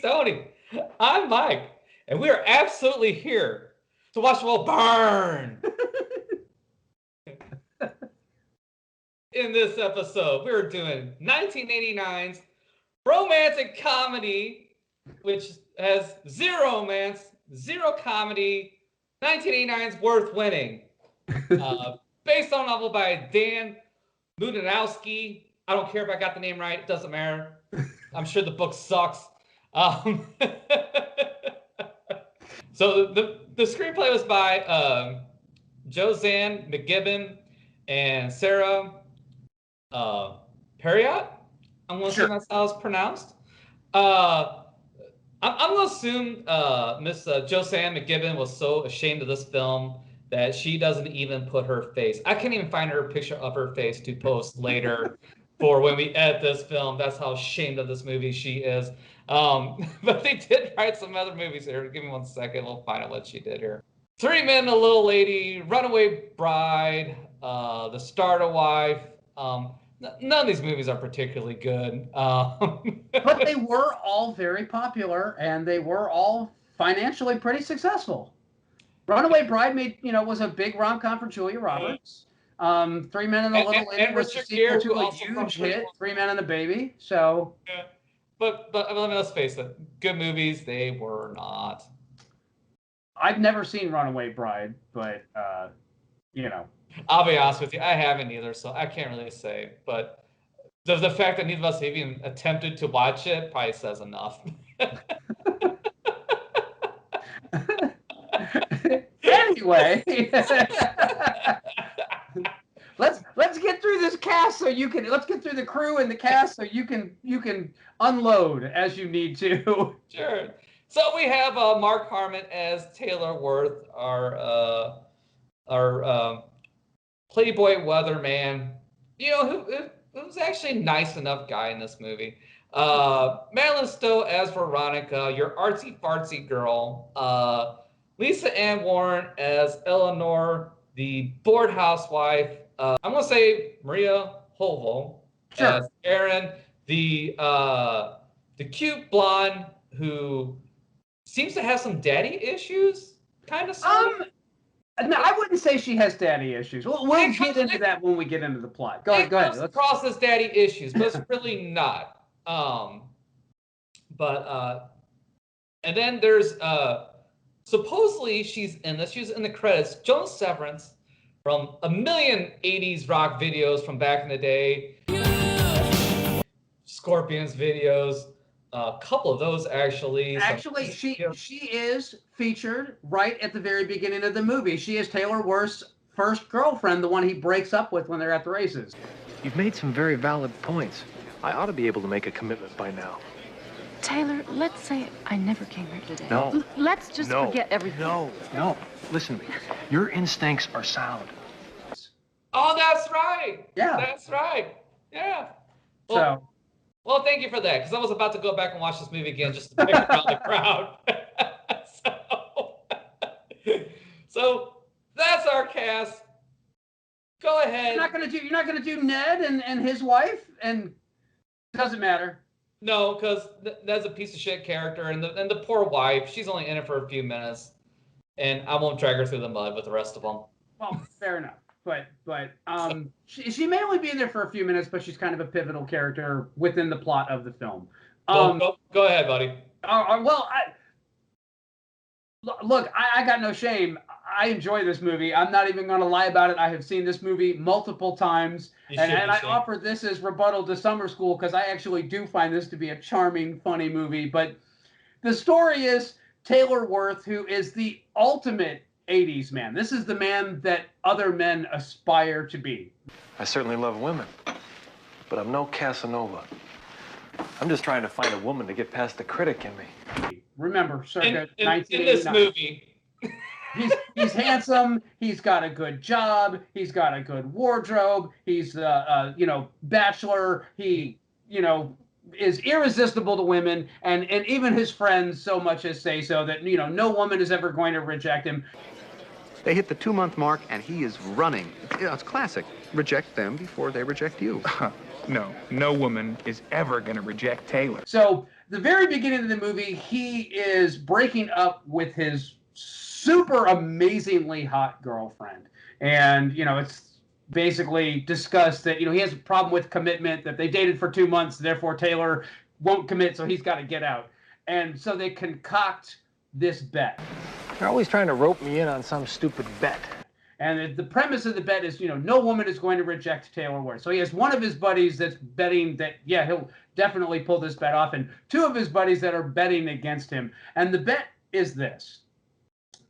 Stoney. I'm Mike, and we are absolutely here to watch the world burn. In this episode, we're doing 1989's romantic comedy, which has zero romance, zero comedy. 1989's Worth Winning. Based on a novel by Dan Mudanowski. I don't care if I got the name right. It doesn't matter. I'm sure the book sucks. So the screenplay was by Joanne McGibbon and Sarah Perriott. I'm going to assume that's how it's pronounced. I'm going to assume Miss Joanne McGibbon was so ashamed of this film that she doesn't even put her face. I can't even find her picture of her face to post later for when we edit this film. That's how ashamed of this movie she is. But they did write some other movies here. Give me 1 second. We'll find out what she did here. 3 Men and a Little Lady, Runaway Bride, The Starter Wife. None of these movies are particularly good. But they were all very popular, and they were all financially pretty successful. Runaway Bride was a big rom-com for Julia Roberts. 3 Men and a Little Lady was the sequel to a huge hit, 3 Men and a Baby. So, yeah. But let's face it, good movies they were not. I've never seen Runaway Bride, but I'll be honest with you, I haven't either, so I can't really say. But the fact that neither of us have even attempted to watch it probably says enough. Anyway, let's get through this cast let's get through the crew and the cast so you can unload as you need to. Sure. So we have Mark Harmon as Taylor Worth, our Playboy weatherman. Who's actually a nice enough guy in this movie. Madeline Stowe as Veronica, your artsy fartsy girl. Lisa Ann Warren as Eleanor, the bored housewife. I'm gonna say Maria Hovo as Erin, the cute blonde who seems to have some daddy issues, kind of. No, I wouldn't say she has daddy issues. We'll get into that when we get into the plot. Go ahead. Let's cross as daddy issues, but it's really not. And then there's supposedly she's in this. She's in the credits. Joan Severance from a million 80s rock videos from back in the day. Scorpions videos. A couple of those actually. Actually, she is featured right at the very beginning of the movie. She is Taylor Worth's first girlfriend, the one he breaks up with when they're at the races. You've made some very valid points. I ought to be able to make a commitment by now. Taylor, let's say I never came here today. No. Let's just forget everything. No. Listen to me. Your instincts are sound. Oh, that's right. Yeah. That's right. Yeah. Well, thank you for that, because I was about to go back and watch this movie again just to pick around the crowd. So that's our cast. Go ahead. You're not gonna do Ned and his wife, and doesn't matter. No, because Ned's a piece of shit character, and the poor wife, she's only in it for a few minutes, and I won't drag her through the mud with the rest of them. Well, fair enough. But she may only be in there for a few minutes, but she's kind of a pivotal character within the plot of the film. Go ahead, buddy. Well, I got no shame. I enjoy this movie. I'm not even going to lie about it. I have seen this movie multiple times, and I offer this as rebuttal to Summer School because I actually do find this to be a charming, funny movie. But the story is Taylor Worth, who is the ultimate 80s man. This is the man that other men aspire to be. I certainly love women, but I'm no Casanova. I'm just trying to find a woman to get past the critic in me. Remember, circa in 1989. this movie. He's handsome. He's got a good job. He's got a good wardrobe. He's bachelor. He is irresistible to women, and even his friends so much as say so that no woman is ever going to reject him. They hit the 2-month mark, and he is running. It's classic. Reject them before they reject you. No woman is ever going to reject Taylor. So the very beginning of the movie, he is breaking up with his super amazingly hot girlfriend. And, it's basically discussed that, he has a problem with commitment, that they dated for 2 months, therefore Taylor won't commit, so he's got to get out. And so they concoct this bet. They're always trying to rope me in on some stupid bet. And the premise of the bet is, no woman is going to reject Taylor Ward. So he has one of his buddies that's betting that, yeah, he'll definitely pull this bet off, and two of his buddies that are betting against him. And the bet is this.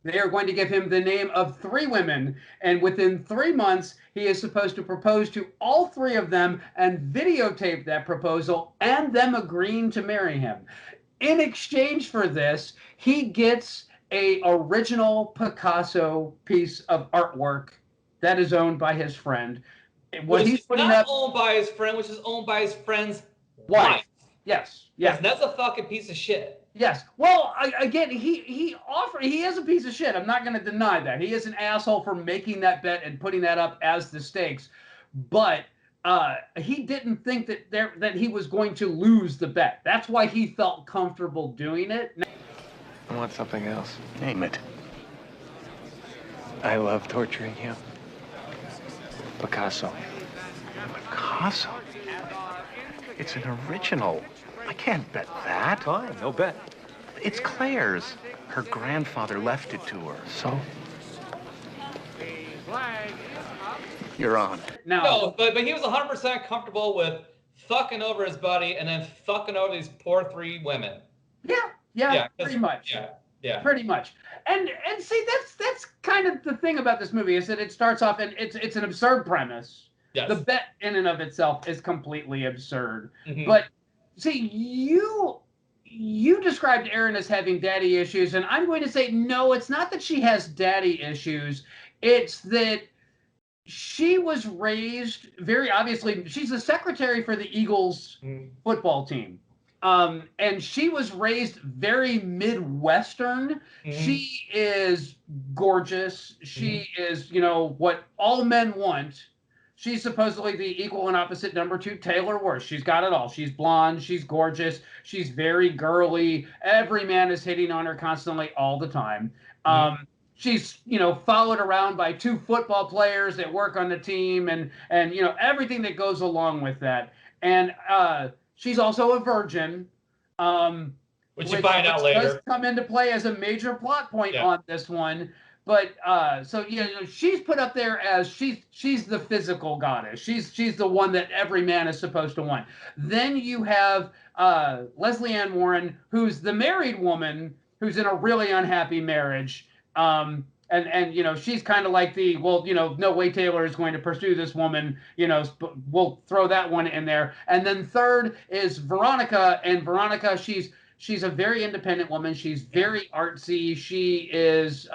They are going to give him the name of 3 women, and within 3 months, he is supposed to propose to all 3 of them and videotape that proposal and them agreeing to marry him. In exchange for this, he gets a original Picasso piece of artwork that is owned by his friend. What he's putting not up, owned by his friend, which is owned by his friend's wife. Yes. That's a fucking piece of shit. Yes. Well, again, he is a piece of shit. I'm not going to deny that. He is an asshole for making that bet and putting that up as the stakes. But he didn't think that he was going to lose the bet. That's why he felt comfortable doing it. I want something else. Name it. I love torturing him. Picasso. Picasso? It's an original. I can't bet that. Fine, no bet. It's Claire's. Her grandfather left it to her. So? You're on. No, but he was 100% comfortable with fucking over his buddy and then fucking over these poor 3 women. Yeah, pretty much. Yeah. Pretty much. And see, that's kind of the thing about this movie, is that it starts off and it's an absurd premise. Yes. The bet in and of itself is completely absurd. Mm-hmm. But see, you described Erin as having daddy issues, and I'm going to say no, it's not that she has daddy issues. It's that she was raised, very obviously, she's the secretary for the Eagles football team. And she was raised very Midwestern. She is gorgeous. She is, what all men want. She's supposedly the equal and opposite number 2 Taylor Ward. She's got it all. She's blonde. She's gorgeous. She's very girly. Every man is hitting on her constantly all the time. She's, followed around by 2 football players that work on the team and everything that goes along with that. And, she's also a virgin, which you find out later. Does come into play as a major plot point on this one. But so she's put up there as she's the physical goddess. She's the one that every man is supposed to want. Then you have Leslie Ann Warren, who's the married woman who's in a really unhappy marriage. And she's kind of like no way Taylor is going to pursue this woman, we'll throw that one in there. And then third is Veronica, and Veronica, she's a very independent woman. She's very artsy. She is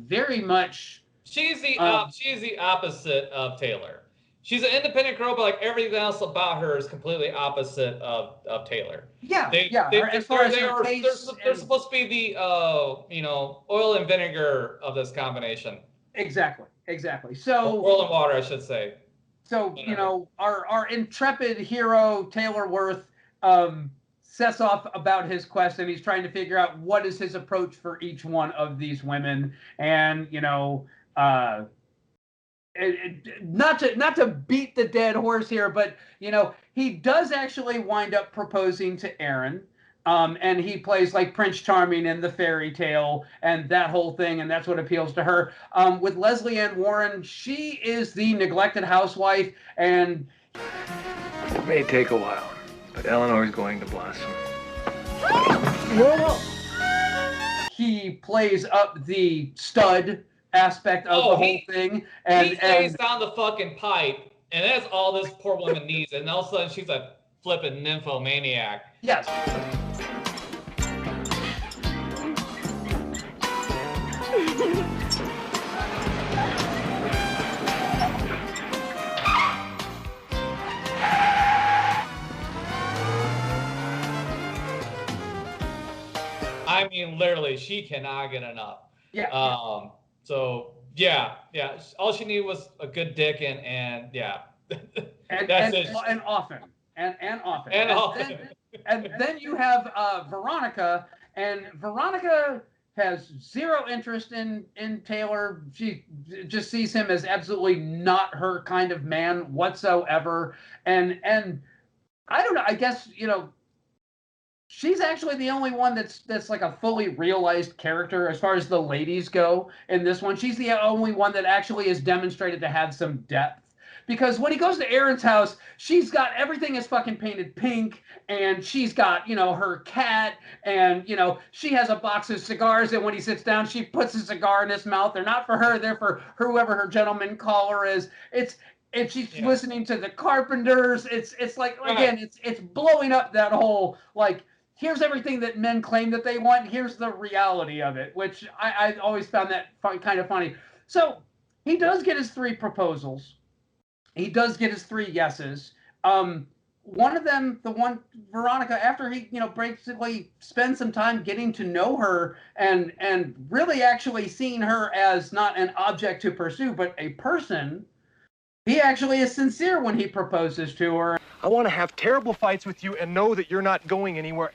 very much. She's the opposite of Taylor. She's an independent girl, but like everything else about her is completely opposite of Taylor. As far as her taste, they're supposed to be the oil and vinegar of this combination. Exactly. So oil and water, I should say. So our intrepid hero Taylor Worth sets off about his quest, and he's trying to figure out what is his approach for each one of these women, and not to beat the dead horse here, but he does actually wind up proposing to Erin, and he plays like Prince Charming in the fairy tale and that whole thing, and that's what appeals to her. With Leslie Ann Warren, she is the neglected housewife, and it may take a while, but Eleanor's going to blossom. He plays up the stud aspect of the whole thing, and he lays down the fucking pipe, and that's all this poor woman needs, and all of a sudden she's a flippin' nymphomaniac. Yes. I mean, literally, she cannot get enough. Yeah. So yeah. All she needed was a good dick and yeah. And often. And then you have Veronica, and Veronica has zero interest in Taylor. She just sees him as absolutely not her kind of man whatsoever. And I don't know. I guess she's actually the only one that's like a fully realized character as far as the ladies go in this one. She's the only one that actually is demonstrated to have some depth. Because when he goes to Erin's house, she's got everything is fucking painted pink, and she's got, her cat, and, she has a box of cigars, and when he sits down, she puts a cigar in his mouth. They're not for her, they're for whoever her gentleman caller is. And she's listening to the Carpenters. It's like, again, it's blowing up that whole, like, here's everything that men claim that they want. Here's the reality of it, which I always found that kind of funny. So he does get his 3 proposals. He does get his 3 yeses. One of them, the one Veronica, after he, basically spends some time getting to know her and really actually seeing her as not an object to pursue, but a person, he actually is sincere when he proposes to her. I want to have terrible fights with you and know that you're not going anywhere.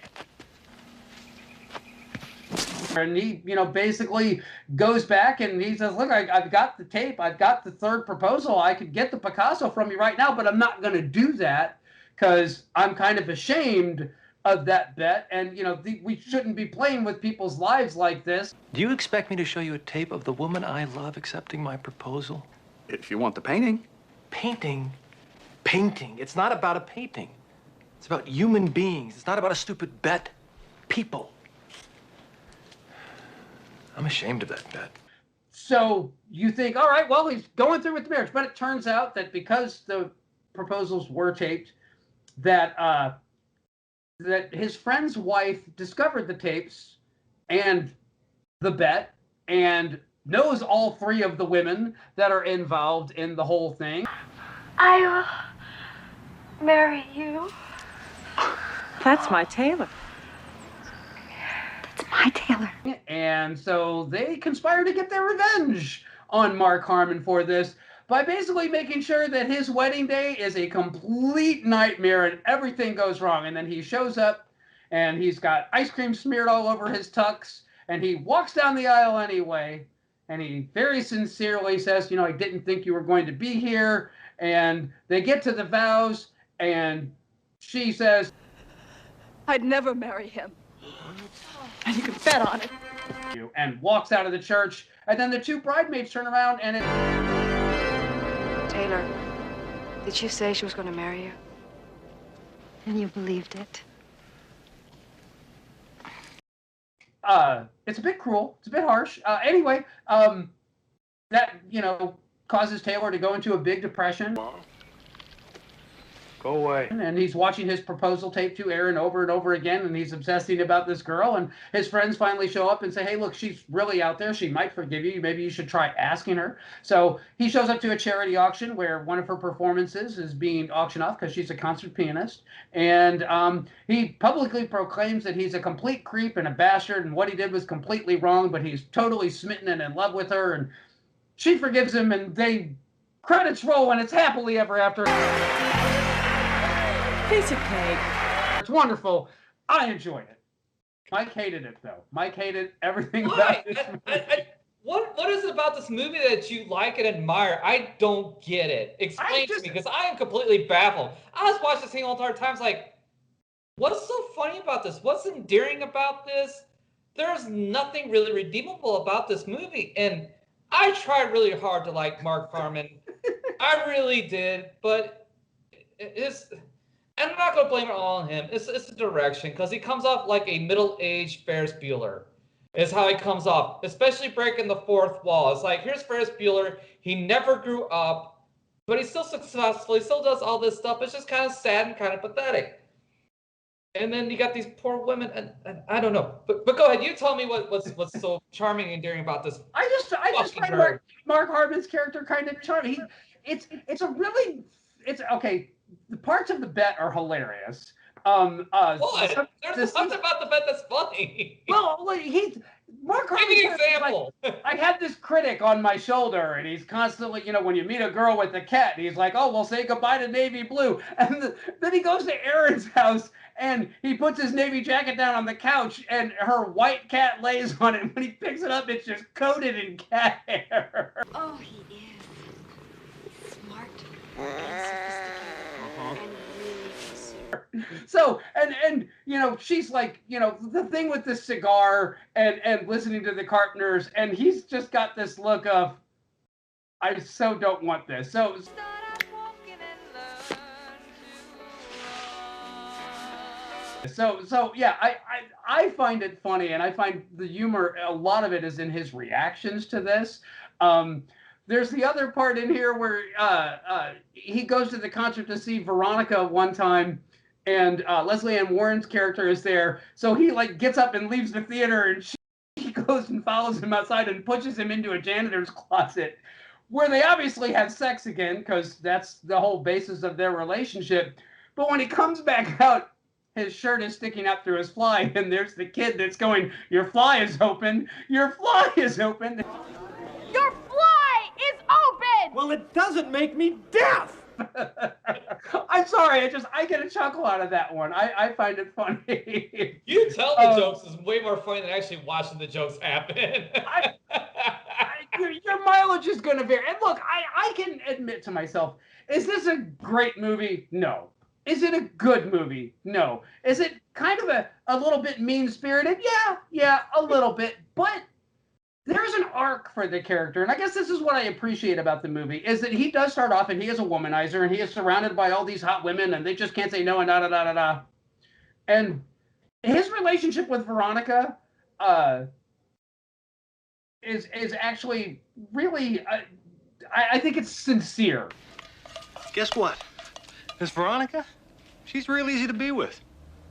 And he, basically goes back and he says, look, I've got the tape. I've got the 3rd proposal. I could get the Picasso from you right now, but I'm not going to do that because I'm kind of ashamed of that bet. And, we shouldn't be playing with people's lives like this. Do you expect me to show you a tape of the woman I love accepting my proposal? If you want the painting. Painting? Painting. It's not about a painting. It's about human beings. It's not about a stupid bet. People. I'm ashamed of that bet. So you think, all right, well, he's going through with the marriage. But it turns out that because the proposals were taped, that his friend's wife discovered the tapes and the bet and knows all 3 of the women that are involved in the whole thing. I will marry you. That's my Taylor. That's my Taylor. And so they conspire to get their revenge on Mark Harmon for this by basically making sure that his wedding day is a complete nightmare and everything goes wrong. And then he shows up and he's got ice cream smeared all over his tux and he walks down the aisle anyway. And he very sincerely says, I didn't think you were going to be here. And they get to the vows and she says, I'd never marry him. And you can bet on it. And walks out of the church. And then the 2 bridesmaids turn around and Taylor, did she say she was going to marry you? And you believed it. It's a bit cruel. It's a bit harsh. Anyway, that, causes Taylor to go into a big depression. Go away. And he's watching his proposal tape to Erin over and over again, and he's obsessing about this girl. And his friends finally show up and say, hey, look, she's really out there. She might forgive you. Maybe you should try asking her. So he shows up to a charity auction where one of her performances is being auctioned off because she's a concert pianist. And he publicly proclaims that he's a complete creep and a bastard, and what he did was completely wrong, but he's totally smitten and in love with her. And she forgives him, and credits roll, and it's happily ever after. Piece of cake. It's wonderful. I enjoyed it. Mike hated it, though. Mike hated everything about this movie. What is it about this movie that you like and admire? I don't get it. Explain to me, because I am completely baffled. I was watching this thing all the time, like, what's so funny about this? What's endearing about this? There's nothing really redeemable about this movie. And I tried really hard to like Mark Harmon. I really did, but it's... And I'm not going to blame it all on him. It's the direction, because he comes off like a middle-aged Ferris Bueller is how he comes off, especially breaking the 4th wall. It's like, here's Ferris Bueller. He never grew up, but he's still successful. He still does all this stuff. It's just kind of sad and kind of pathetic. And then you got these poor women, and I don't know. But go ahead. You tell me what's so charming and endearing about this. I just find Mark Harmon's character kind of charming. It's okay. The parts of the bet are hilarious. What? There's something about the bet that's funny. Well, Mark Give me an example. Like, I had this critic on my shoulder, and he's constantly, when you meet a girl with a cat, he's like, oh, well, say goodbye to navy blue. And then he goes to Erin's house, and he puts his navy jacket down on the couch, and her white cat lays on it. And when he picks it up, it's just coated in cat hair. Oh, he is. Smart and sophisticated. And really considerate. So, and she's like, the thing with the cigar and listening to the Carpenters, and he's just got this look of, I so don't want this. So yeah, I find it funny, and I find the humor, a lot of it is in his reactions to this. There's the other part in here where he goes to the concert to see Veronica one time, and Leslie Ann Warren's character is there. So he like gets up and leaves the theater, and she goes and follows him outside and pushes him into a janitor's closet, where they obviously have sex again, because that's the whole basis of their relationship. But when he comes back out, his shirt is sticking out through his fly, and there's the kid that's going, your fly is open, your fly is open. Your fly is open! Well, it doesn't make me deaf! I'm sorry, I get a chuckle out of that one. I find it funny. You tell the jokes is way more funny than actually watching the jokes happen. Your mileage is going to vary. And look, I can admit to myself, is this a great movie? No. Is it a good movie? No. Is it kind of a little bit mean-spirited? Yeah, a little bit. But there's an arc for the character, and I guess this is what I appreciate about the movie, is that he does start off, and he is a womanizer, and he is surrounded by all these hot women, and they just can't say no, and da-da-da-da-da. And his relationship with Veronica is actually really, I think it's sincere. Guess what? This Veronica, she's real easy to be with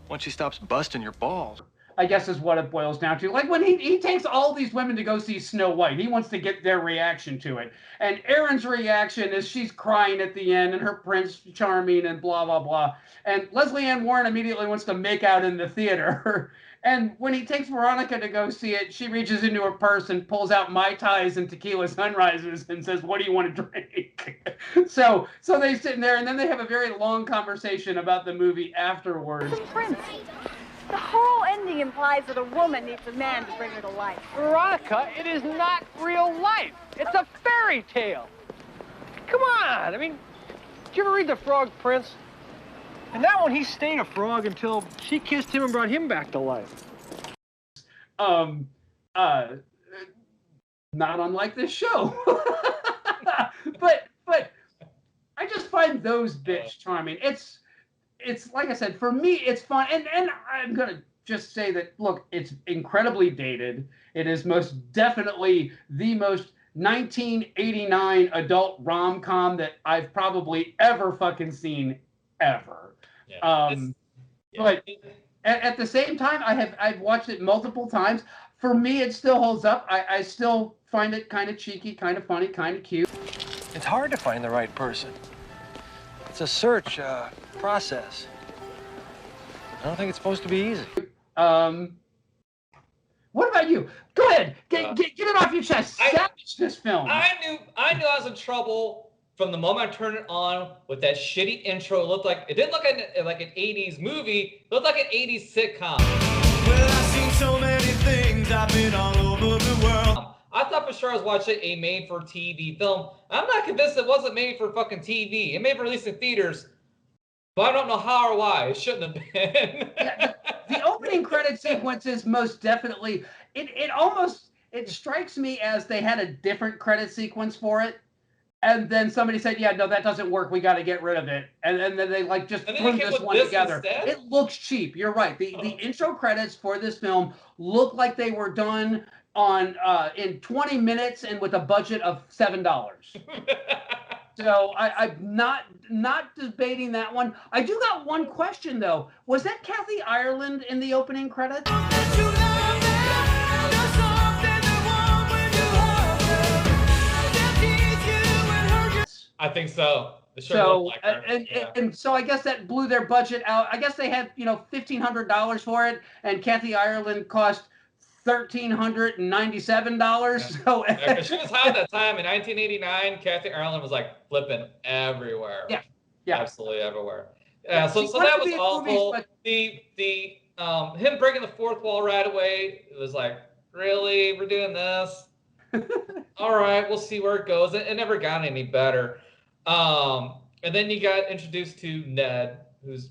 once she stops busting your balls. I guess is what it boils down to. Like when he takes all these women to go see Snow White, he wants to get their reaction to it. And Erin's reaction is she's crying at the end, and her Prince Charming and blah, blah, blah. And Leslie Ann Warren immediately wants to make out in the theater. And when he takes Veronica to go see it, she reaches into her purse and pulls out Mai Tais and tequila sunrises and says, what do you want to drink? So they sit in there, and then they have a very long conversation about the movie afterwards. Prince. The whole ending implies that a woman needs a man to bring her to life. Veronica, it is not real life. It's a fairy tale. Come on. I mean, did you ever read The Frog Prince? In that one, he stayed a frog until she kissed him and brought him back to life. Not unlike this show. but I just find those bits charming. It's like I said, for me, it's fun. And I'm going to just say that, look, it's incredibly dated. It is most definitely the most 1989 adult rom-com that I've probably ever fucking seen, ever. Yeah, but at the same time, I've watched it multiple times. For me, it still holds up. I still find it kind of cheeky, kind of funny, kind of cute. It's hard to find the right person. It's a search process. I don't think it's supposed to be easy. What about you? Go ahead, get it off your chest. Savage this film. I knew I was in trouble from the moment I turned it on with that shitty intro. It didn't look like an 80s movie. It looked like an 80s sitcom. Well, I've seen so many things. I've been all over the world. I thought for sure I was watching a made-for-TV film. I'm not convinced it wasn't made for fucking TV. It may be released in theaters, but I don't know how or why. It shouldn't have been. Yeah, the opening credit sequence is most definitely, it strikes me as they had a different credit sequence for it. And then somebody said, yeah, no, that doesn't work. We got to get rid of it. And then they just threw this one together. Instead? It looks cheap. You're right. The intro credits for this film look like they were done on in 20 minutes and with a budget of $7. So I'm not debating that one. I do got one question, though. Was that Kathy Ireland in the opening credits? I think so. And so I guess that blew their budget out. I guess they had $1,500 for it, and Kathy Ireland cost $1,397. So yeah, she was hot at that time in 1989. Kathy Ireland was like flipping everywhere. Yeah, absolutely everywhere. Yeah, so She that wanted to was be in awful. movies, but him breaking the fourth wall right away, it was like, really, we're doing this? All right, we'll see where it goes. It never got any better. And then you got introduced to Ned, who's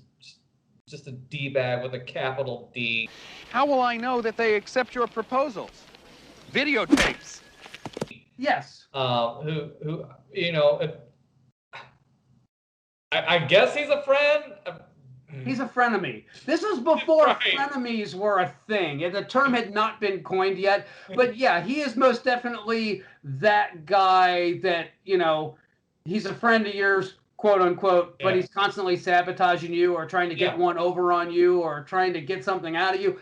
just a D-bag with a capital D. How will I know that they accept your proposals? Videotapes. Yes. Who you know, I guess he's a friend. He's a frenemy. This was before Right. frenemies were a thing, and the term had not been coined yet. But yeah, he is most definitely that guy that, you know, he's a friend of yours, quote unquote, but he's constantly sabotaging you or trying to get one over on you or trying to get something out of you.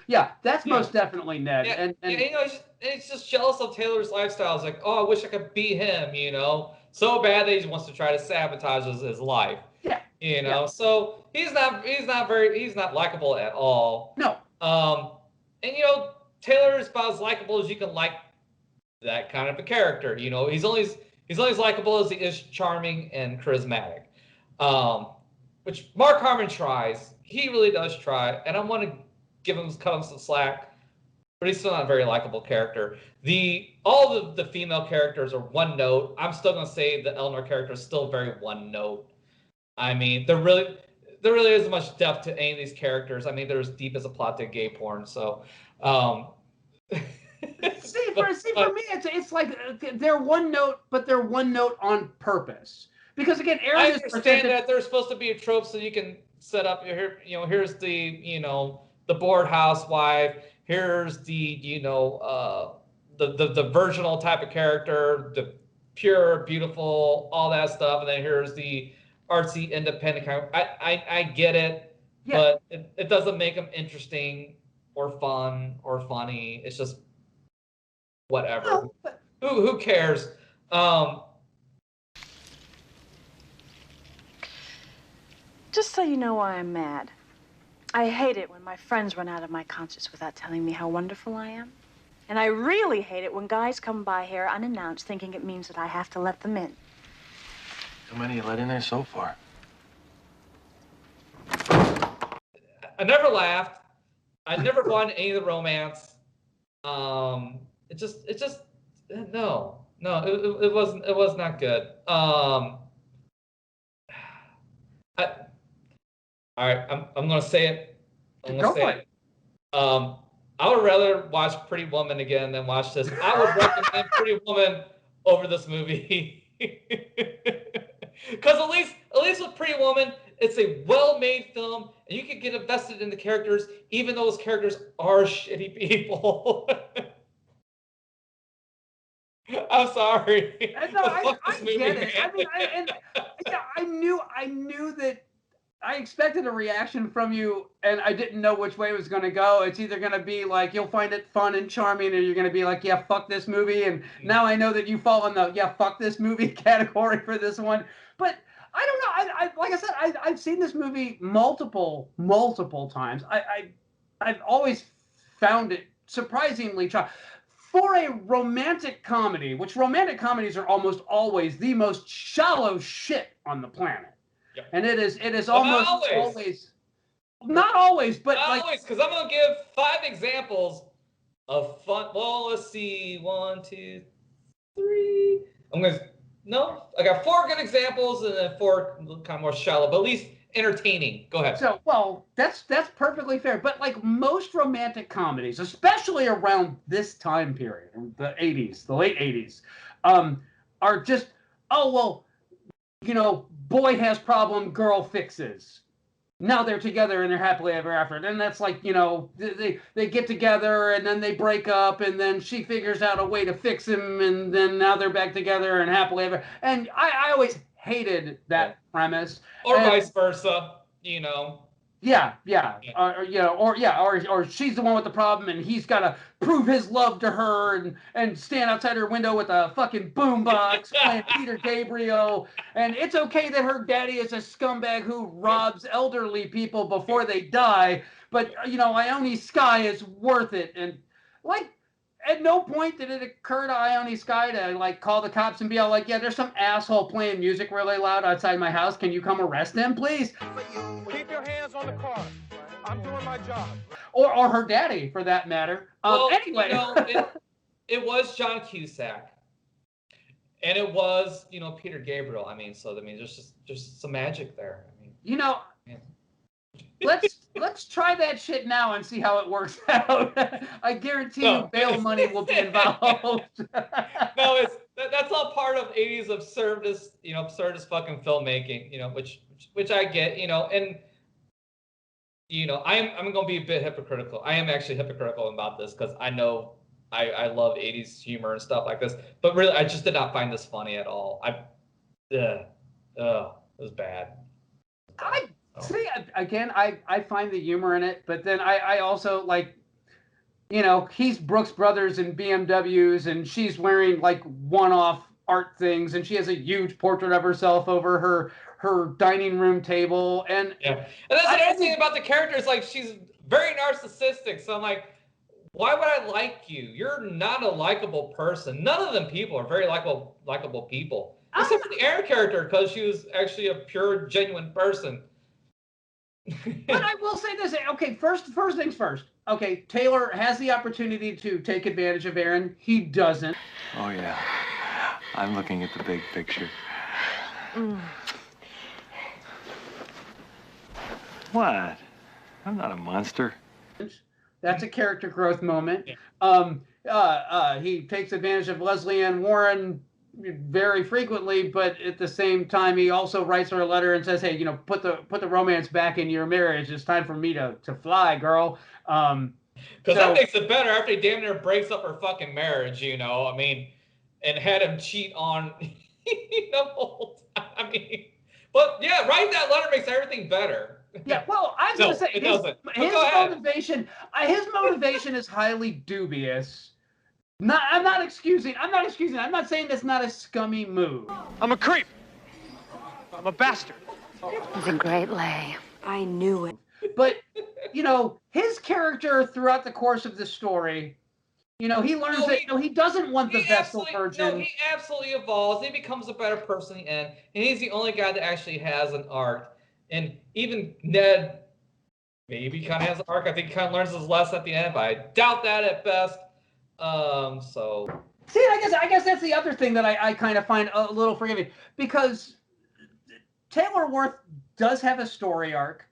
Yeah, that's most definitely Ned. And you know, he's just jealous of Taylor's lifestyle. It's like, oh, I wish I could be him, you know. So bad that he wants to try to sabotage his life. Yeah. You know, so he's not likable at all. No. And you know, Taylor is about as likable as you can like that kind of a character. You know, he's only as likable as he is charming and charismatic. Which Mark Harmon tries. He really does try, and I want to cut him some slack, but he's still not a very likable character. All the female characters are one note. I'm still gonna say the Eleanor character is still very one note. I mean, there really isn't much depth to any of these characters. I mean, they're as deep as a plot to gay porn. So, see, for me, it's like they're one note, but they're one note on purpose. Because again, Erin I understand that there's supposed to be a trope, so you can set up here. You know, here's the bored housewife. Here's the the virginal type of character, the pure, beautiful, all that stuff, and then here's the artsy, independent kind of. I get it, but it doesn't make them interesting or fun or funny. It's just whatever. Who cares? Just so you know why I'm mad. I hate it when my friends run out of my concerts without telling me how wonderful I am. And I really hate it when guys come by here unannounced thinking it means that I have to let them in. How many you let in there so far? I never laughed. I never won any of the romance. It just no. It was not good. All right, I'm gonna say it. I would rather watch Pretty Woman again than watch this. I would recommend Pretty Woman over this movie. Because at least with Pretty Woman, it's a well-made film, and you can get invested in the characters, even though those characters are shitty people. I'm sorry. No, I get it. I mean, I knew that. I expected a reaction from you, and I didn't know which way it was going to go. It's either going to be like you'll find it fun and charming, or you're going to be like, yeah, fuck this movie. And now I know that you fall in the yeah, fuck this movie category for this one. But I don't know. I like I said, I've seen this movie multiple times. I've always found it surprisingly charming. For a romantic comedy, which romantic comedies are almost always the most shallow shit on the planet. And it is almost always not always, but not like always, because I'm gonna give 5 examples of fun. Well, let's see, 1, 2, 3. I got 4 good examples and then 4 kind of more shallow, but at least entertaining. Go ahead. So, well, that's perfectly fair. But like most romantic comedies, especially around this time period, the 80s, the late 80s, are just, oh well, you know, boy has problem, girl fixes. Now they're together and they're happily ever after. And that's like, you know, they get together and then they break up and then she figures out a way to fix him and then now they're back together and happily ever. And I always hated that premise. Or vice versa, you know. Yeah, or she's the one with the problem, and he's got to prove his love to her, and stand outside her window with a fucking boombox playing Peter Gabriel, and it's okay that her daddy is a scumbag who robs elderly people before they die, but Ione Sky is worth it, and like. At no point did it occur to Ione Sky to like call the cops and be all like, "Yeah, there's some asshole playing music really loud outside my house. Can you come arrest him, please?" Keep your hands on the car. I'm doing my job. Or her daddy, for that matter. Anyway, it was John Cusack, and it was Peter Gabriel. I mean, there's just some magic there. I mean, let's try that shit now and see how it works out. I guarantee you bail money will be involved. No, that's all part of 80s absurdist fucking filmmaking, which I get, and I'm going to be a bit hypocritical. I am actually hypocritical about this because I know I love 80s humor and stuff like this, but really I just did not find this funny at all. It was bad. See, again, I find the humor in it, but then I also like, he's Brooks Brothers and BMWs, and she's wearing like one-off art things, and she has a huge portrait of herself over her dining room table, and that's another thing about the character is like she's very narcissistic. So I'm like, why would I like you? You're not a likable person. None of them people are very likable people, except for the Erin character because she was actually a pure, genuine person. But I will say this. Okay, first things first. Okay, Taylor has the opportunity to take advantage of Erin. He doesn't. Oh, yeah. I'm looking at the big picture. What? I'm not a monster. That's a character growth moment. He takes advantage of Leslie Ann Warren very frequently, but at the same time, he also writes her a letter and says, "Hey, put the romance back in your marriage. It's time for me to fly, girl." Because that makes it better after he damn near breaks up her fucking marriage, I mean, and had him cheat on, I mean, but yeah, writing that letter makes everything better. Yeah, well, I was going to say his motivation is highly dubious. I'm not excusing. I'm not saying that's not a scummy move. I'm a creep. I'm a bastard. He's a great lay. I knew it. But, his character throughout the course of the story, he learns that he doesn't want the Vestal Virgin. No, he absolutely evolves. He becomes a better person in the end, and he's the only guy that actually has an arc. And even Ned maybe kind of has an arc. I think he kind of learns his lesson at the end, but I doubt that at best. See, I guess that's the other thing that I kind of find a little forgiving, because Taylor Worth does have a story arc.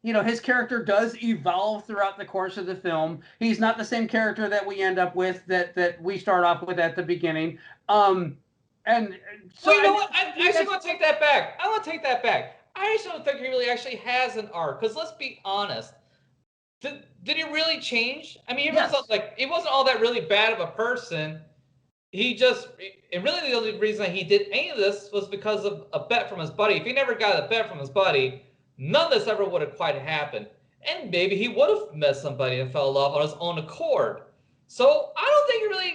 His character does evolve throughout the course of the film. He's not the same character that we end up with that we start off with at the beginning. And so you know what? I actually want to take that back. I actually don't think he really actually has an arc. Because let's be honest, did he really change? I mean, he wasn't all that really bad of a person. And really the only reason he did any of this was because of a bet from his buddy. If he never got a bet from his buddy, none of this ever would have quite happened. And maybe he would have met somebody and fell in love on his own accord. So I don't think he really,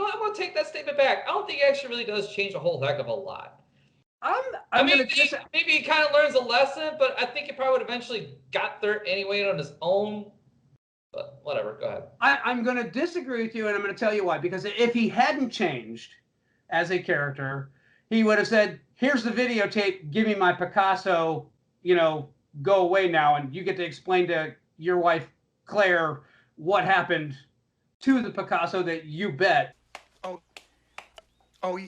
I'm going to take that statement back. I don't think he actually really does change a whole heck of a lot. Maybe he kind of learns a lesson, but I think he probably would eventually got there anyway on his own. But whatever, go ahead. I'm going to disagree with you, and I'm going to tell you why. Because if he hadn't changed as a character, he would have said, "Here's the videotape. Give me my Picasso. Go away now, and you get to explain to your wife Claire what happened to the Picasso that you bet." Oh,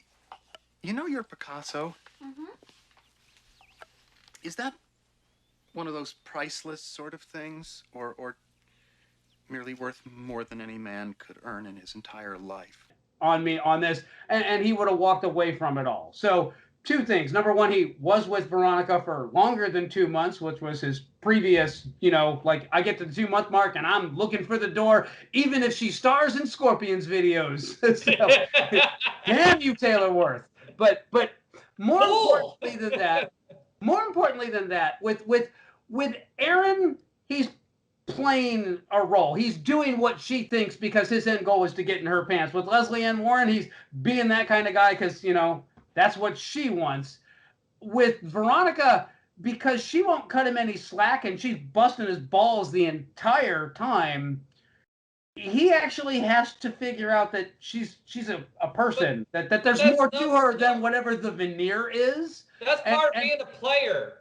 you're Picasso. Mm-hmm. Is that one of those priceless sort of things, or merely worth more than any man could earn in his entire life? On this, and he would have walked away from it all. So, two things. Number one, he was with Veronica for longer than 2 months, which was his previous, I get to the 2-month mark and I'm looking for the door, even if she stars in Scorpions videos. So, damn you, Taylor Worth. But more importantly than that, with Erin playing a role. He's doing what she thinks because his end goal is to get in her pants. With Leslie Ann Warren, he's being that kind of guy because, you know, that's what she wants. With Veronica, because she won't cut him any slack and she's busting his balls the entire time, he actually has to figure out that she's a person, that there's more to her than whatever the veneer is. That's part of being a player.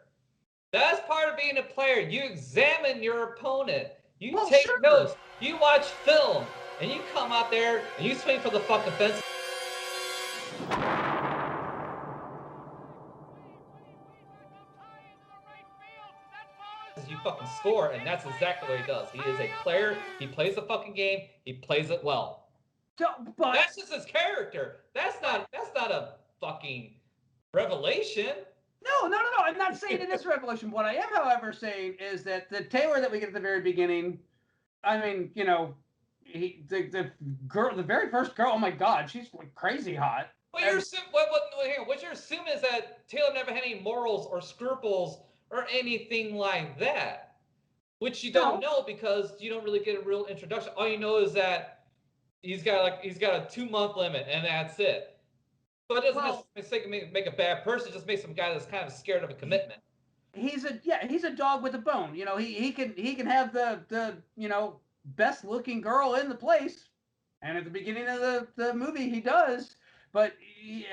That's part of being a player. You examine your opponent. You take notes. You watch film. And you come out there and you swing for the fucking fence. You fucking score, and that's exactly what he does. He is a player. He plays the fucking game. He plays it well. But that's just his character. That's not a fucking revelation. No. I'm not saying it is a revelation. What I am, however, saying is that the Taylor that we get at the very beginning, I mean, you know, the girl, the very first girl, oh my God, she's like crazy hot. What you're assuming is that Taylor never had any morals or scruples or anything like that, which you don't know because you don't really get a real introduction. All you know is that he's got a 2-month limit and that's it. So it doesn't make a bad person. It just makes some guy that's kind of scared of a commitment. He's a dog with a bone. You know, he can have the you know, best looking girl in the place, and at the beginning of the movie he does, but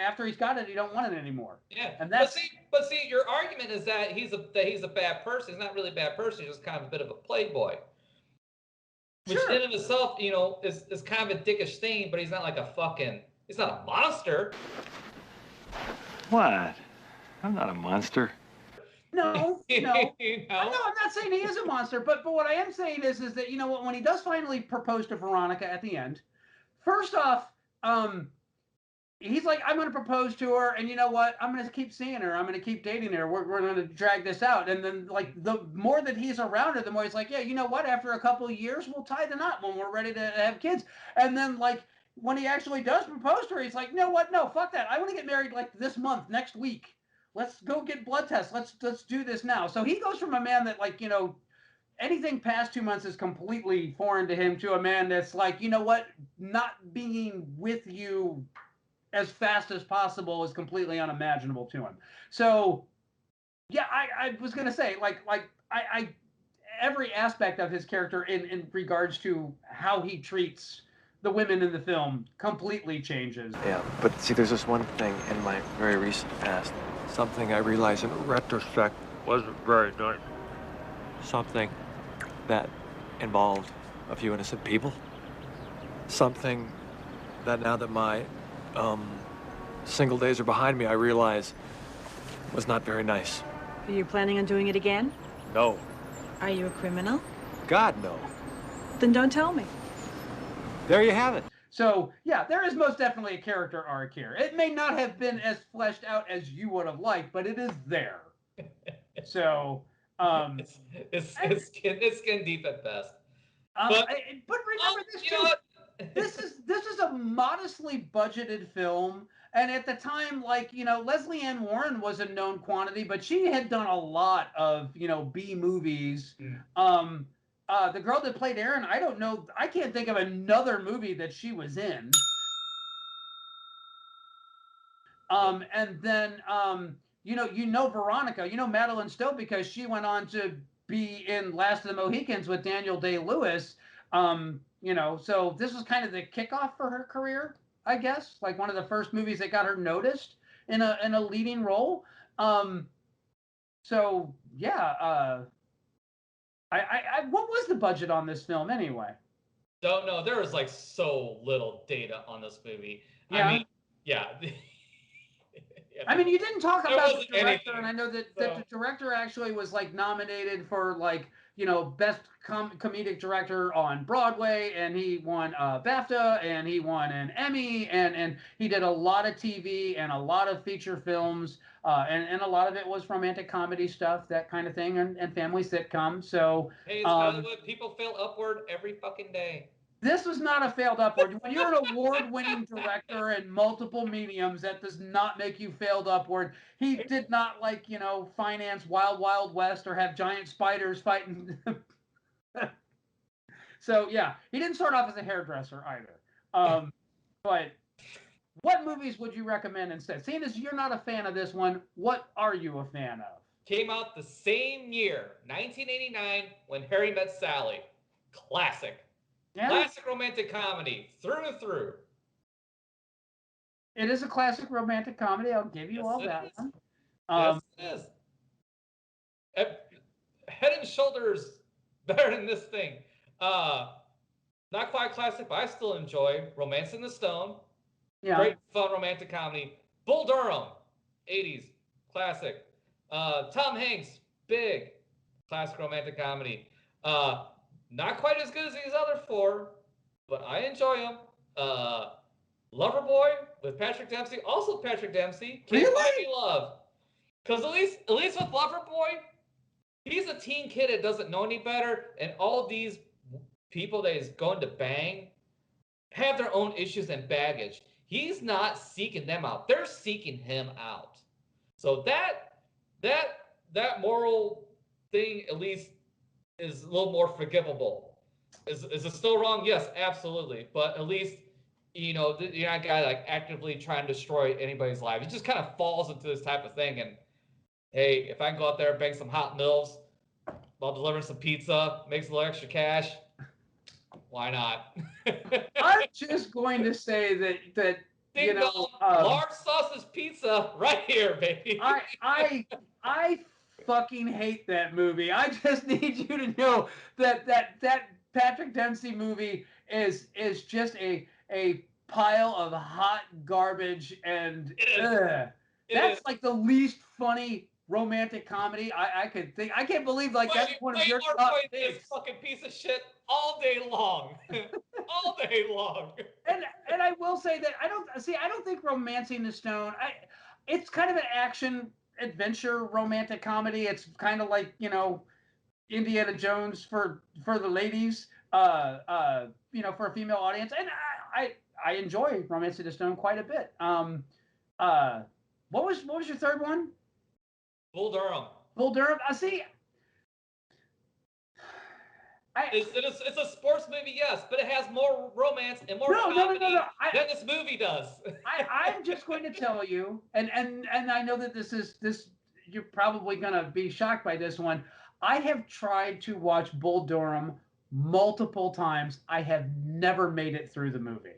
after he's got it, he don't want it anymore. Yeah, and that's but see, your argument is that he's a bad person. He's not really a bad person. He's just kind of a bit of a playboy. Which in and of itself, you know, is kind of a dickish thing, but he's not like he's not a monster. What? I'm not a monster. No. I'm not saying he is a monster, but what I am saying is that, you know, when he does finally propose to Veronica at the end, first off, he's like, I'm going to propose to her, and you know what? I'm going to keep seeing her. I'm going to keep dating her. We're going to drag this out. And then, like, the more that he's around her, the more he's like, yeah, you know what? After a couple of years, we'll tie the knot when we're ready to have kids. And then, like, when he actually does propose to her, he's like, you know what? No, fuck that. I want to get married, like, this month, next week. Let's go get blood tests. Let's do this now. So he goes from a man that, like, you know, anything past 2 months is completely foreign to him to a man that's like, you know what? Not being with you as fast as possible is completely unimaginable to him. So, yeah, I was gonna say, I every aspect of his character in regards to how he treats the women in the film completely changes. Yeah, but see, there's this one thing in my very recent past, something I realize in retrospect wasn't very nice. Something that involved a few innocent people. Something that now that my single days are behind me, I realize was not very nice. Are you planning on doing it again? No. Are you a criminal? God, no. Then don't tell me. There you have it. So, yeah, there is most definitely a character arc here. It may not have been as fleshed out as you would have liked, but it is there. So, it's skin deep at best. But remember this too. This is a modestly budgeted film, and at the time, like, you know, Leslie Ann Warren was a known quantity, but she had done a lot of, you know, B movies. The girl that played Erin, I don't know, I can't think of another movie that she was in. And then you know Veronica, you know Madeline Stowe because she went on to be in Last of the Mohicans with Daniel Day-Lewis. You know, so this was kind of the kickoff for her career, I guess, like one of the first movies that got her noticed in a leading role. So yeah, what was the budget on this film anyway? Don't know. There was like so little data on this movie. Yeah. I mean, yeah. I mean, you didn't talk There about the wasn't director, anything, and I know that the director actually was like nominated for like, you know, best comedic director on Broadway, and he won BAFTA, and he won an Emmy, and he did a lot of TV and a lot of feature films, and a lot of it was romantic comedy stuff, that kind of thing, and family sitcom. So hey, it's Hollywood. People fail upward every fucking day. This was not a failed upward. When you're an award-winning director in multiple mediums, that does not make you failed upward. He did not, like, you know, finance Wild Wild West or have giant spiders fighting. So yeah, he didn't start off as a hairdresser either. But what movies would you recommend instead? Seeing as you're not a fan of this one, what are you a fan of? Came out the same year, 1989, when Harry Met Sally. Classic. Yeah? Classic romantic comedy, through and through. It is a classic romantic comedy. I'll give you all that one. Yes, it is. Head and shoulders better than this thing. Not quite classic, but I still enjoy Romance in the Stone. Yeah. Great, fun romantic comedy. Bull Durham, 80s, classic. Tom Hanks, Big, classic romantic comedy. Not quite as good as these other four, but I enjoy them. Loverboy with Patrick Dempsey, also Patrick Dempsey. Can't Buy Me Love. Because at least with Loverboy, he's a teen kid that doesn't know any better, and all these people that he's going to bang have their own issues and baggage. He's not seeking them out; they're seeking him out. So that moral thing at least is a little more forgivable. Is it still wrong? Yes, absolutely. But at least you're not a guy like actively trying to destroy anybody's life. It just kind of falls into this type of thing. And hey, if I can go out there and bang some hot milfs while delivering some pizza, makes a little extra cash, why not? I'm just going to say that large sausage pizza right here, baby. I fucking hate that movie. I just need you to know that Patrick Dempsey movie is just a pile of hot garbage, and that's like the least funny romantic comedy I could think. I can't believe that's one of your top picks. This fucking piece of shit all day long. All day long. And I will say that I don't think Romancing the Stone, it's kind of an action adventure romantic comedy. It's kind of like, Indiana Jones for the ladies, for a female audience. And I enjoy Romancing the Stone quite a bit. What was your third one? Bull Durham. Bull Durham. See, it's a sports movie, yes, but it has more romance and more comedy than this movie does. I'm just going to tell you, and I know that this you're probably going to be shocked by this one. I have tried to watch Bull Durham multiple times. I have never made it through the movie.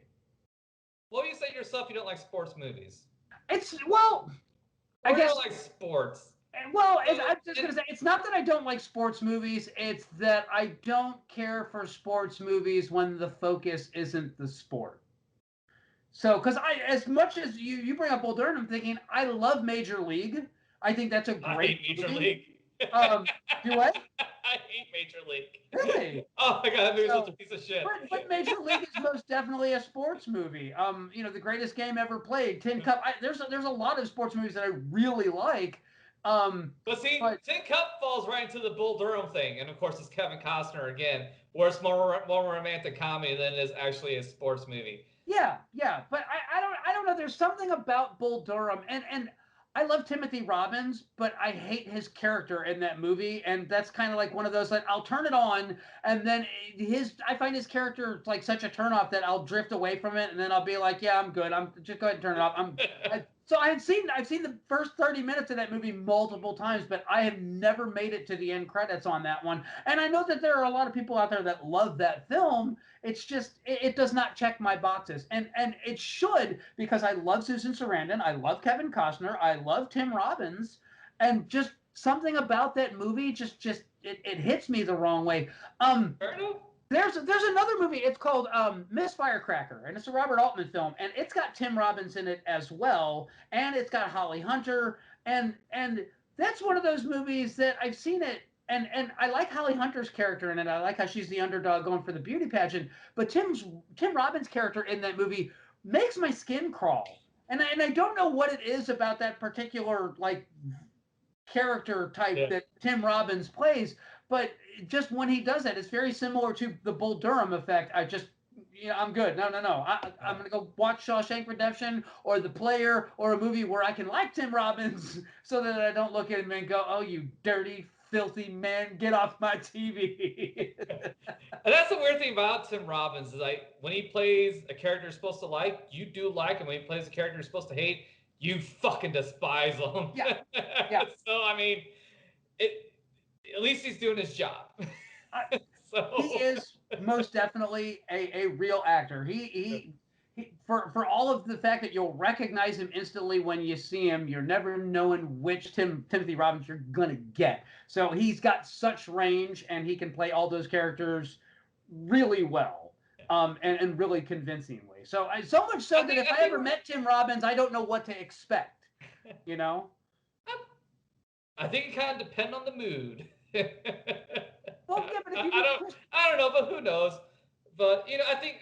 Well, you say yourself you don't like sports movies. I guess you don't like sports. Well, I'm just going to say, it's not that I don't like sports movies. It's that I don't care for sports movies when the focus isn't the sport. So, because as much as you bring up Bull Durham, I'm thinking, I love Major League. I think that's a great Major League. Do what? I hate Major League. Really? Oh my god, that movie's such a piece of shit. But Major League is most definitely a sports movie. The greatest game ever played, Tin Cup. There's a lot of sports movies that I really like. Tin Cup falls right into the Bull Durham thing, and of course it's Kevin Costner again, where it's more romantic comedy than it is actually a sports movie. Yeah, but I don't know. There's something about Bull Durham, and I love Timothy Robbins, but I hate his character in that movie, and that's kind of like one of those that I'll turn it on, and then I find his character like such a turnoff that I'll drift away from it, and then I'll be like, yeah, I'm good. I'm just go ahead and turn it off. So I've seen the first 30 minutes of that movie multiple times, but I have never made it to the end credits on that one. And I know that there are a lot of people out there that love that film. It's just it does not check my boxes, and it should, because I love Susan Sarandon, I love Kevin Costner, I love Tim Robbins, and just something about that movie just it hits me the wrong way. There's another movie. It's called Miss Firecracker, and it's a Robert Altman film, and it's got Tim Robbins in it as well, and it's got Holly Hunter, and that's one of those movies that I've seen it, and I like Holly Hunter's character in it. I like how she's the underdog going for the beauty pageant, but Tim Robbins' character in that movie makes my skin crawl, and I don't know what it is about that particular character type that Tim Robbins plays, but just when he does that, it's very similar to the Bull Durham effect. I'm good. No. I'm going to go watch Shawshank Redemption or The Player or a movie where I can like Tim Robbins so that I don't look at him and go, oh, you dirty, filthy man, get off my TV. And that's the weird thing about Tim Robbins is like when he plays a character you're supposed to like, you do like him. When he plays a character you're supposed to hate, you fucking despise him. Yeah. Yeah. So I mean, at least he's doing his job. So he is most definitely a real actor. He for all of the fact that you'll recognize him instantly when you see him, you're never knowing which Timothy Robbins you're gonna get. So he's got such range, and he can play all those characters really well, and really convincingly. So so much so that if I ever met Tim Robbins, I don't know what to expect. You know. I think it kind of depends on the mood. Well, yeah, but if you I don't know, but who knows? But you know, I think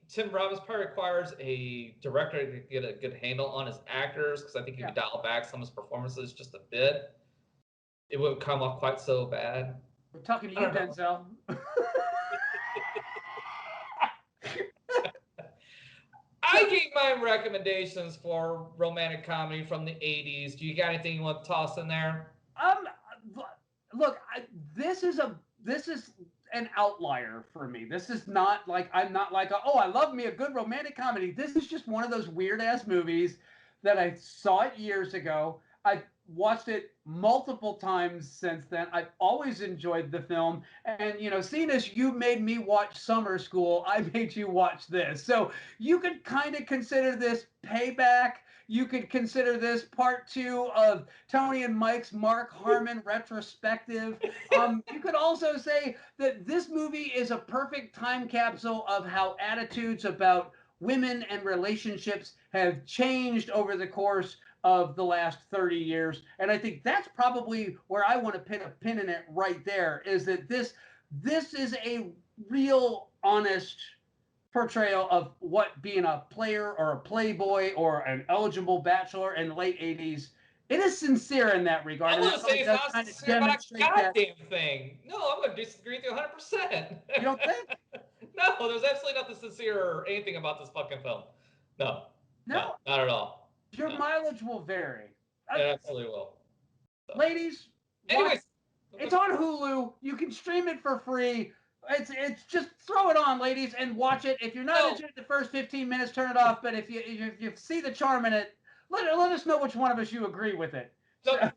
Tim Robbins probably requires a director to get a good handle on his actors, because I think if you dial back some of his performances just a bit, it wouldn't come off quite so bad. We're talking to you, Denzel. I gave my recommendations for romantic comedy from the 80s. Do you got anything you want to toss in there? Look, this is an outlier for me. This is not like, I'm not like, oh, I love me a good romantic comedy. This is just one of those weird ass movies that I saw it years ago. I've watched it multiple times since then. I've always enjoyed the film. And, you know, seeing as you made me watch Summer School, I made you watch this. So you could kind of consider this payback. You could consider this part 2 of Tony and Mike's Mark Harmon retrospective. You could also say that this movie is a perfect time capsule of how attitudes about women and relationships have changed over the course of the last 30 years. And I think that's probably where I want to pin a pin in it right there, is that this is a real honest portrayal of what being a player or a playboy or an eligible bachelor in the late 80s. It is sincere in that regard. I'm going to say it's not sincere about a goddamn thing. No, I'm going to disagree with you 100%. You don't think? No, there's absolutely nothing sincere or anything about this fucking film. No, not at all. Your mileage will vary. It absolutely will. So. Ladies, anyways, it's on Hulu. You can stream it for free. It's just throw it on, ladies, and watch it. If you're not into it the first 15 minutes, turn it off. But if you see the charm in it, let us know which one of us you agree with it. Don't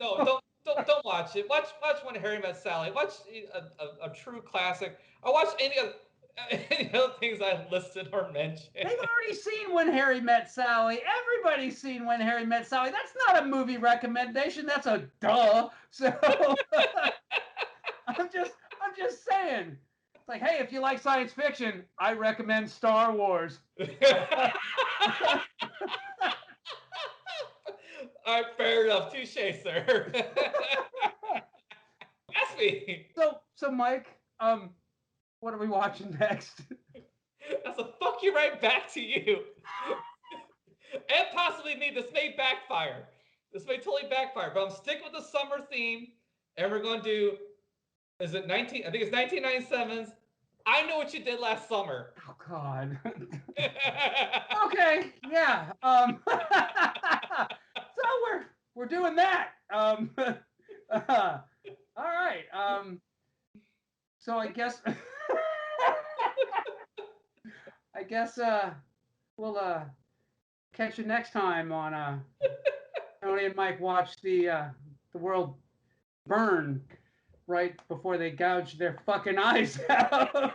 watch it. Watch When Harry Met Sally. Watch a true classic. Or watch any other things I listed or mentioned. They've already seen When Harry Met Sally. Everybody's seen When Harry Met Sally. That's not a movie recommendation. That's a duh. So I'm just saying. It's like, hey, if you like science fiction, I recommend Star Wars. All right, fair enough. Touche, sir. Ask me. So Mike, what are we watching next? That's a fuck you right back to you. And possibly me. This may backfire. This may totally backfire. But I'm sticking with the summer theme. And we're going to do, I think it's 1997's I Know What You Did Last Summer. Oh, God. Okay. Yeah. So we're doing that. All right. So I guess we'll catch you next time on Tony and Mike watch the world burn right before they gouge their fucking eyes out.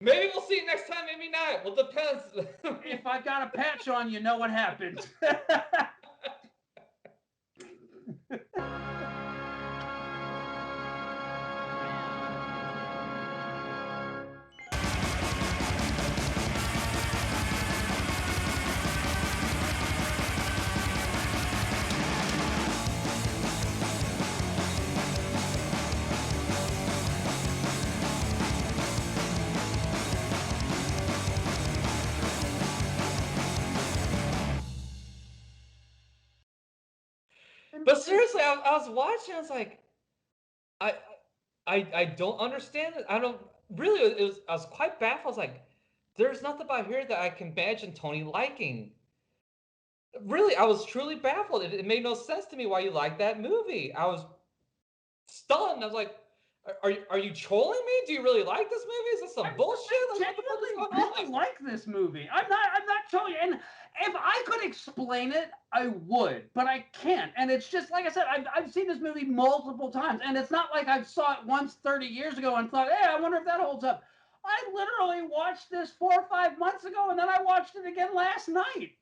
Maybe we'll see you next time, maybe not. Well, depends. If I got a patch on, you know what happened. But seriously, I was watching. I was like, I don't understand it. I don't really. I was quite baffled. I was like, there's nothing about here that I can imagine Tony liking. Really, I was truly baffled. It made no sense to me why you liked that movie. I was stunned. I was like, are you trolling me? Do you really like this movie? Is this some bullshit? I Like, what the fuck is genuinely going really on? like this movie. I'm not telling you. And if I could explain it, I would, but I can't. And it's just like I said, I've seen this movie multiple times, and it's not like I saw it once 30 years ago and thought, hey, I wonder if that holds up. I literally watched this 4 or 5 months ago, and then I watched it again last night.